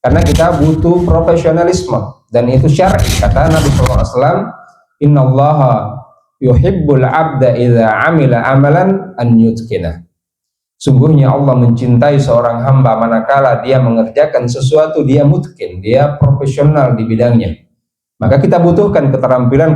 karena kita butuh profesionalisme, dan itu syar'i. Kata Nabi SAW, innallaha yuhibbul 'abda idza 'amila amalan an yutqinah. Sungguhnya Allah mencintai seorang hamba manakala dia mengerjakan sesuatu dia mutqin, dia profesional di bidangnya. Maka kita butuhkan keterampilan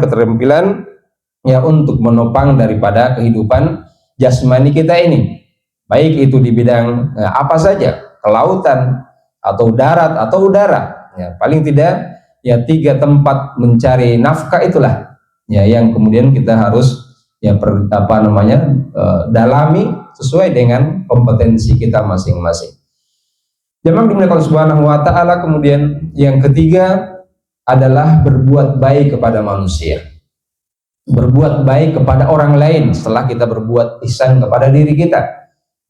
ya untuk menopang daripada kehidupan jasmani kita ini. Baik itu di bidang apa saja, kelautan atau darat atau udara. Ya, paling tidak ya 3 tempat mencari nafkah itulah ya yang kemudian kita harus ya dalami sesuai dengan kompetensi kita masing-masing. Jemaah dimuliakan Allah Subhanahu wa taala, kemudian yang ketiga adalah berbuat baik kepada manusia. Berbuat baik kepada orang lain setelah kita berbuat ihsan kepada diri kita.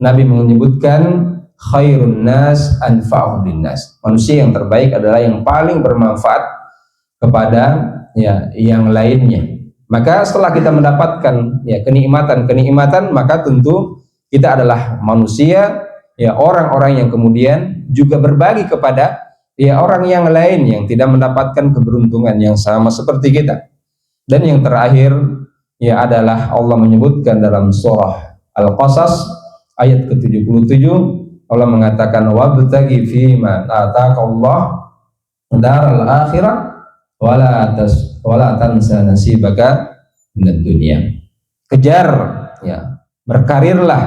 Nabi menyebutkan khairun nas anfa'uhum linnas. Manusia yang terbaik adalah yang paling bermanfaat kepada ya yang lainnya. Maka setelah kita mendapatkan ya kenikmatan, maka tentu kita adalah manusia ya orang-orang yang kemudian juga berbagi kepada ya orang yang lain yang tidak mendapatkan keberuntungan yang sama seperti kita. Dan yang terakhir ya adalah Allah menyebutkan dalam surah Al-Qasas ayat ke-77, Allah mengatakan wabtaghi fima ataqallah daral akhirah wala tansa nasibaka minad dunya. Kejar ya, berkarirlah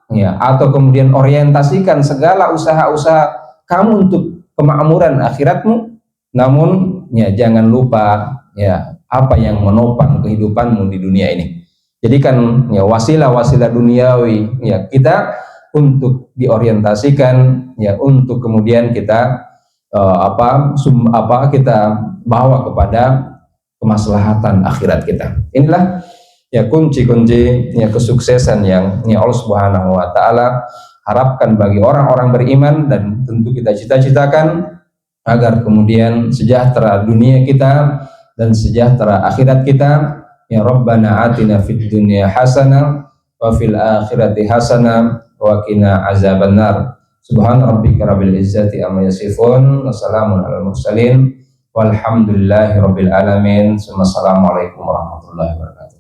ya, atau kemudian orientasikan segala usaha-usaha kamu untuk kemakmuran akhiratmu, namun ya jangan lupa ya apa yang menopang kehidupanmu di dunia ini. Jadikan ya wasilah-wasilah duniawi ya kita untuk diorientasikan ya untuk kemudian kita kita bawa kepada kemaslahatan akhirat kita. Inilah ya kunci-kunci ya kesuksesan yang ya Allah Subhanahu wa taala harapkan bagi orang-orang beriman, dan tentu kita cita-citakan agar kemudian sejahtera dunia kita dan sejahtera akhirat kita. Ya Rabbana atina fid dunya hasanah wa fil akhirati hasanah wa qina azabannar. Subhana rabbika rabbil izzati amma yasifun wa salamun alal mursalin walhamdulillahi rabbil alamin. Assalamualaikum warahmatullahi wabarakatuh.